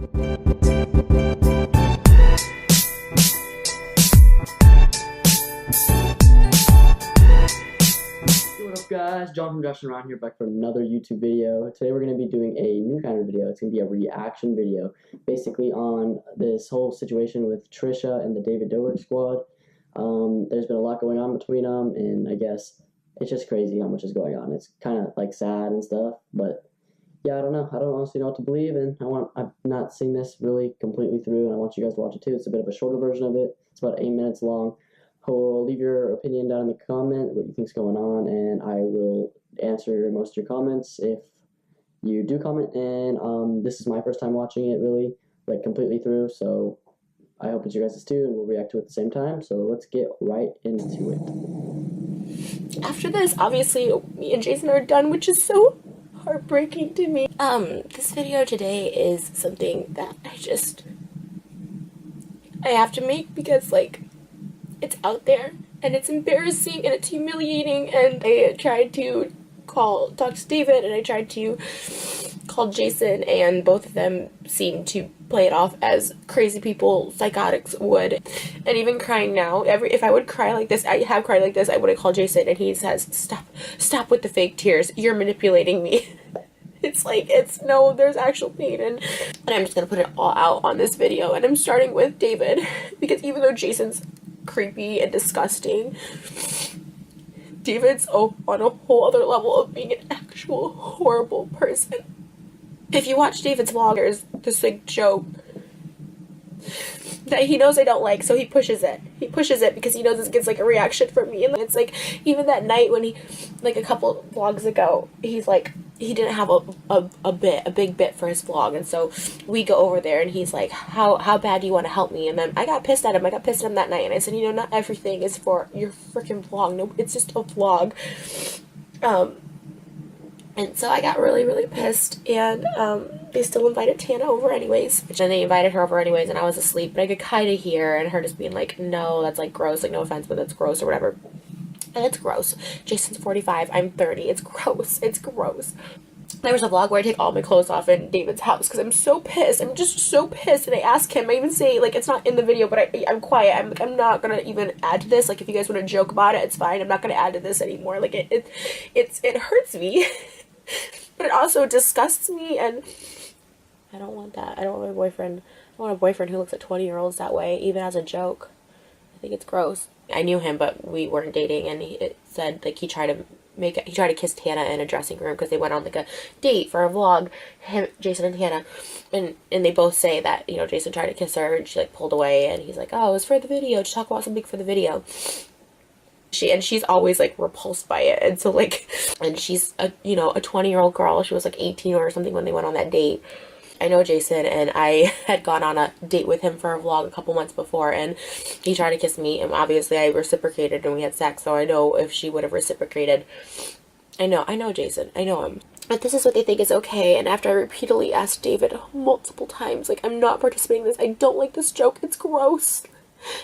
What up guys, John from JASH'IN here back for another YouTube video. Today we're going to be doing a new kind of video. It's going to be a reaction video basically on this whole situation with Trisha and the David Dobrik squad. There's been a lot going on between them, and I guess it's just crazy how much is going on. It's kind of like sad and stuff, but yeah, I don't know. I don't honestly know what to believe, and I've not seen this really completely through, and I want you guys to watch it too. It's a bit of a shorter version of it. It's about 8 minutes long. Leave your opinion down in the comment, what you think's going on, and I will answer most of your comments if you do comment. And this is my first time watching it really, like completely through, so I hope it's your guys' too, and we'll react to it at the same time. So let's get right into it. After this, obviously, me and Jason are done, which is so heartbreaking to me. This video today is something that I have to make because, like, it's out there, and it's embarrassing, and it's humiliating, and I tried to talk to David, and I tried to call Jason, and both of them seem to play it off as crazy people, psychotics would. And even crying now, if I would cry like this, I have cried like this, I would have called Jason, and he says, stop with the fake tears, you're manipulating me. It's like, no, there's actual pain, and I'm just gonna put it all out on this video, and I'm starting with David, because even though Jason's creepy and disgusting, David's on a whole other level of being an actual horrible person. If you watch David's vlog, there's this like joke that he knows I don't like, so he pushes it. He pushes it because he knows this gets like a reaction from me. And it's like, even that night when he, like a couple vlogs ago, he's like, he didn't have a big bit for his vlog, and so we go over there, and he's like, how bad do you want to help me? And then I got pissed at him. I got pissed at him that night, and I said, you know, not everything is for your freaking vlog. No, it's just a vlog. And so I got really pissed, and they still invited Tana over anyways. And they invited her over anyways, and I was asleep, but I could kind of hear, and her just being like, no, that's like gross, like no offense, but that's gross or whatever. And it's gross. Jason's 45, I'm 30. It's gross. It's gross. There was a vlog where I take all my clothes off in David's house because I'm so pissed. I'm just so pissed. And I ask him, I even say, like, it's not in the video, but I'm quiet. I'm not gonna even add to this. Like, if you guys want to joke about it, it's fine. I'm not gonna add to this anymore. Like, it hurts me. But it also disgusts me, and I don't want that. I don't want my boyfriend. I want a boyfriend who looks at 20-year-olds that way, even as a joke. I think it's gross. I knew him, but we weren't dating, and it said, like, he tried to kiss Tana in a dressing room because they went on, like, a date for a vlog, Jason and Tana, and they both say that, you know, Jason tried to kiss her, and she, like, pulled away, and he's like, oh, it was for the video, just talk about something for the video. She's always, like, repulsed by it, and so, like, and she's a 20-year-old girl. She was, like, 18 or something when they went on that date. I know Jason, and I had gone on a date with him for a vlog a couple months before, and he tried to kiss me, and obviously I reciprocated, and we had sex, so I know if she would have reciprocated. I know Jason, I know him. But this is what they think is okay, and after I repeatedly asked David multiple times, like, I'm not participating in this, I don't like this joke, it's gross.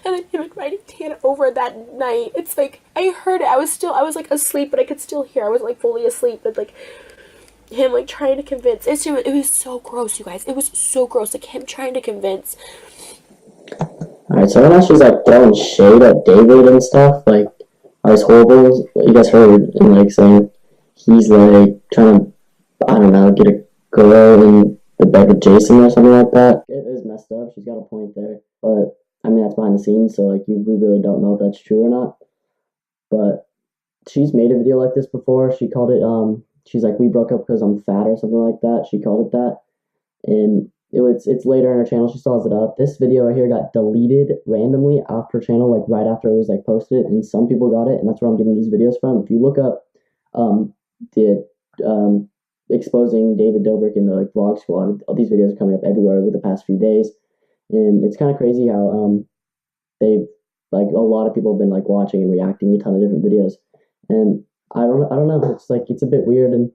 And then him inviting Tana over that night, it's like, I heard it, I was like asleep, but I could still hear, I was like fully asleep, but like, him like trying to convince, it was so gross, you guys, it was so gross, like him trying to convince. Alright, so now she's like throwing shade at David and stuff, like, it's horrible. You guys heard, and like saying he's like trying to, I don't know, get a girl in the bed with Jason or something like that. It is messed up, she's got a point there, but I mean, that's behind the scenes, so like we really don't know if that's true or not. But she's made a video like this before. She called it, she's like, we broke up because I'm fat or something like that. She called it that. And it's later on her channel. She still has it up. This video right here got deleted randomly off her channel, like right after it was like posted, and some people got it, and that's where I'm getting these videos from. If you look up exposing David Dobrik in the like vlog squad, all these videos are coming up everywhere over the past few days. And it's kind of crazy how they've, like, a lot of people have been like watching and reacting to a ton of different videos, and I don't know, it's like, it's a bit weird, and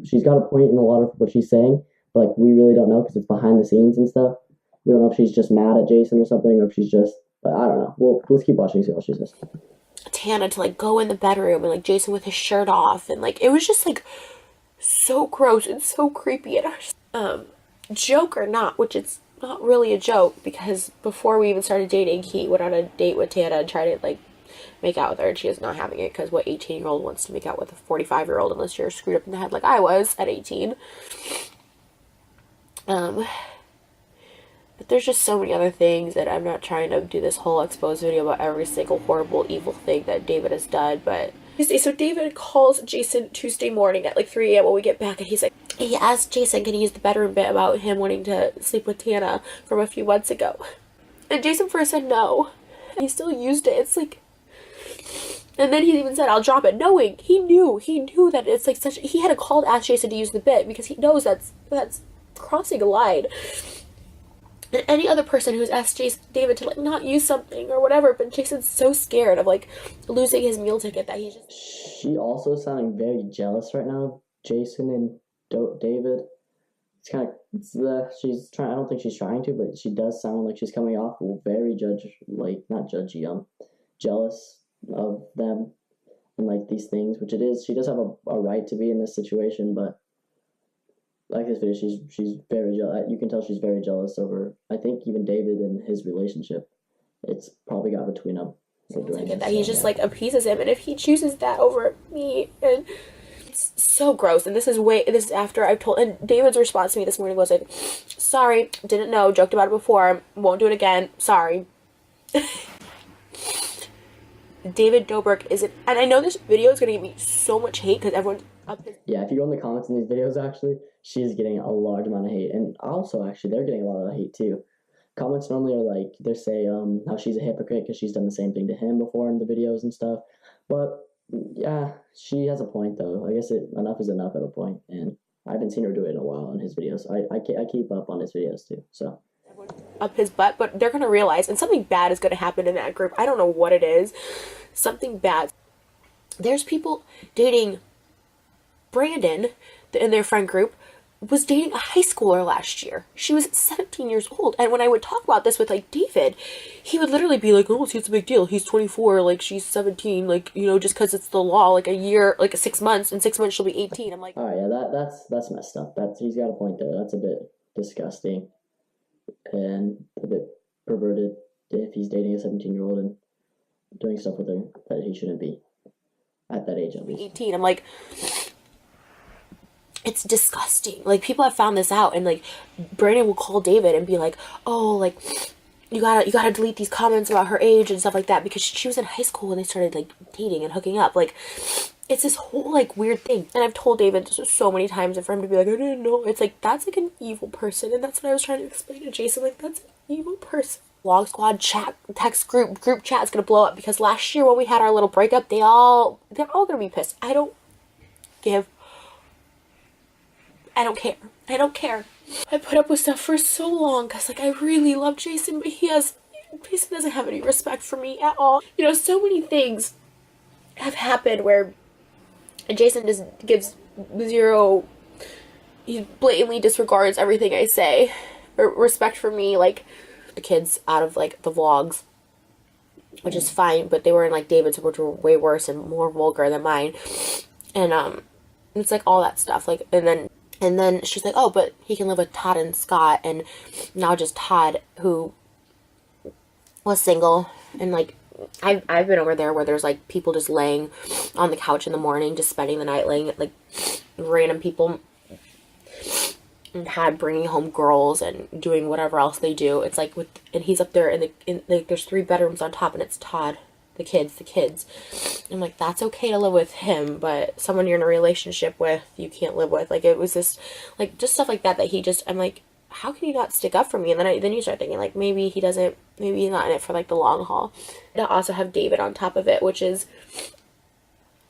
she's got a point in a lot of what she's saying, but like we really don't know because it's behind the scenes and stuff. We don't know if she's just mad at Jason or something, or if she's just, but I don't know. Let's keep watching and see what she says. Tana to like go in the bedroom and like Jason with his shirt off, and like it was just like so gross and so creepy, and joke or not, which it's not really a joke, because before we even started dating, he went on a date with Tana and tried to like make out with her, and she is not having it, because what 18-year-old wants to make out with a 45-year-old unless you're screwed up in the head like I was at 18. But there's just so many other things that I'm not trying to do this whole exposed video about every single horrible, evil thing that David has done, but so David calls Jason Tuesday morning at like 3 a.m. when we get back, and he's like, he asked Jason, can he use the bedroom bit about him wanting to sleep with Tana from a few months ago? And Jason first said no. He still used it. It's like, and then he even said, I'll drop it, knowing he knew that it's like such, he had to call to ask Jason to use the bit because he knows that's crossing a line. And any other person who's asked David to like not use something or whatever, but Jason's so scared of like losing his meal ticket that he just. She also sounding very jealous right now of Jason and David. It's kind of, she's trying, I don't think she's trying to, but she does sound like she's coming off very not judgy, jealous of them and like these things, which it is. She does have a right to be in this situation, but like this video, she's very jealous. You can tell she's very jealous over, I think, even David and his relationship. It's probably got between them. That he just like appeases him, and if he chooses that over me, and it's so gross. And this is after I've told, and David's response to me this morning was like, sorry, didn't know, joked about it before, won't do it again, sorry. David Dobrik isn't, and I know this video is gonna give me so much hate because everyone's up his. Yeah, if you go in the comments in these videos, actually, she's getting a large amount of hate, and also actually they're getting a lot of hate too. Comments normally are like, they say how she's a hypocrite because she's done the same thing to him before in the videos and stuff. But yeah, she has a point though. I guess enough is enough at a point, and I haven't seen her do it in a while in his videos. I keep up on his videos too, so. Up his butt, but they're gonna realize, and something bad is gonna happen in that group. I don't know what it is. Something bad. There's people dating. Brandon, in their friend group, was dating a high schooler last year. She was 17 years old. And when I would talk about this with like David, he would literally be like, oh, see, it's a big deal. He's 24, like she's 17, like, you know, just because it's the law, like a year, like 6 months, in 6 months she'll be 18. I'm like, all right, yeah, that's messed up. He's got a point there. That's a bit disgusting and a bit perverted if he's dating a 17-year-old and doing stuff with her that he shouldn't be at that age at least. 18. I'm like, it's disgusting. Like, people have found this out, and like Brandon will call David and be like, oh, like you gotta delete these comments about her age and stuff like that, because she was in high school when they started like dating and hooking up. Like, it's this whole like weird thing. And I've told David so many times, and for him to be like, I didn't know. It's like, that's like an evil person, and that's what I was trying to explain to Jason. Like, that's an evil person. Vlog squad chat, text group chat is gonna blow up, because last year when we had our little breakup, they're all gonna be pissed. I don't care. I put up with stuff for so long because like I really love Jason, but Jason doesn't have any respect for me at all. You know, so many things have happened where Jason just gives zero, he blatantly disregards everything I say, or respect for me. Like, the kids out of like the vlogs, which is fine, but they were in like David's, which were way worse and more vulgar than mine. And it's like all that stuff. Like, and then she's like, oh, but he can live with Todd and Scott, and now just Todd, who was single. And like, I've been over there where there's like people just laying on the couch in the morning, just spending the night laying at like random people, and Todd bringing home girls and doing whatever else they do. It's like, and he's up there in like, there's 3 bedrooms on top, and it's Todd, the kids. I'm like, that's okay to live with him, but someone you're in a relationship with, you can't live with. Like, it was this, like, just stuff like that he just, I'm like, how can you not stick up for me? And then you start thinking, like, maybe he's not in it for, like, the long haul. And I also have David on top of it, which is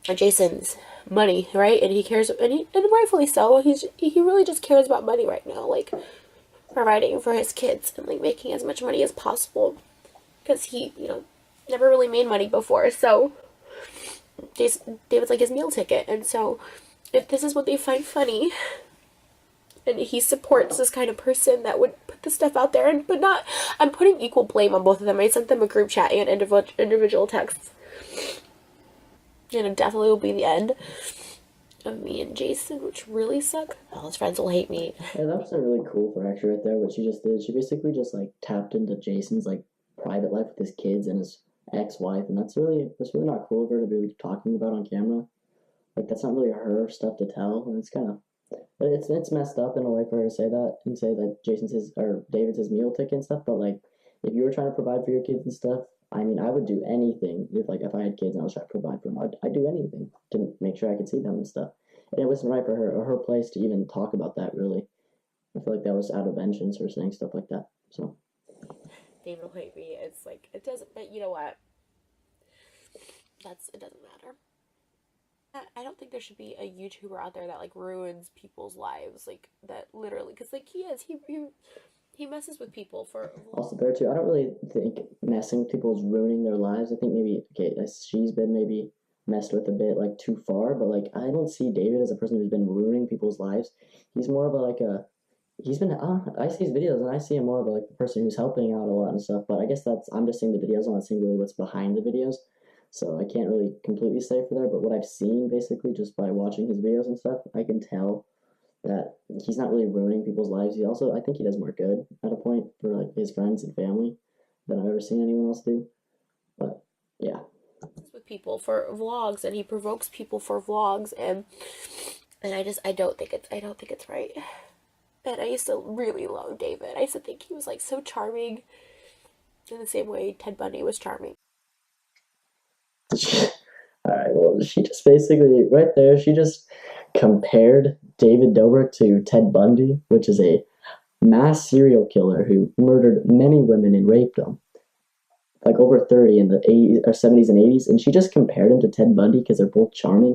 Jason's money, right? And he cares, and rightfully so. He really just cares about money right now, like, providing for his kids and, like, making as much money as possible, because he, you know, never really made money before. So David's like his meal ticket. And so if this is what they find funny, and he supports this kind of person that would put this stuff out there, but not, I'm putting equal blame on both of them. I sent them a group chat and individual texts, and it definitely will be the end. of me and Jason, which really suck. All his friends will hate me. Yeah, that was really cool for actually right there. What she just did, she basically just like tapped into Jason's like private life with his kids and his ex-wife, and that's really not cool of her to be talking about on camera. Like that's not really her stuff to tell, and it's kind of it's messed up in a way for her to say that and say that Jason's his or David's his meal ticket and stuff. But like, if you were trying to provide for your kids and stuff, I mean, I would do anything if I had kids and I was trying to provide for them. I'd do anything to make sure I could see them and stuff. And it wasn't right for her or her place to even talk about that. Really, I feel like that was out of vengeance or saying stuff like that. So David will hate me. It's like it doesn't. But you know what? It doesn't matter. I don't think there should be a YouTuber out there that like ruins people's lives, like that literally, because like he messes with people for. Also there too, I don't really think messing with people is ruining their lives. I think maybe she's been maybe messed with a bit like too far, but like I don't see David as a person who's been ruining people's lives. He's more of he's been I see his videos and I see him more of like the person who's helping out a lot and stuff. But I guess I'm just seeing the videos, I'm not seeing really what's behind the videos. So I can't really completely say for there, but what I've seen basically just by watching his videos and stuff, I can tell that he's not really ruining people's lives. He also, I think he does more good at a point for like his friends and family than I've ever seen anyone else do. But yeah. With people for vlogs, and he provokes people for vlogs, and I don't think it's right. And I used to really love David. I used to think he was like so charming in the same way Ted Bundy was charming. Alright, well, she just basically, right there, she just compared David Dobrik to Ted Bundy, which is a mass serial killer who murdered many women and raped them. Like over 30 in the 80s or 70s and 80s, and she just compared him to Ted Bundy because they're both charming.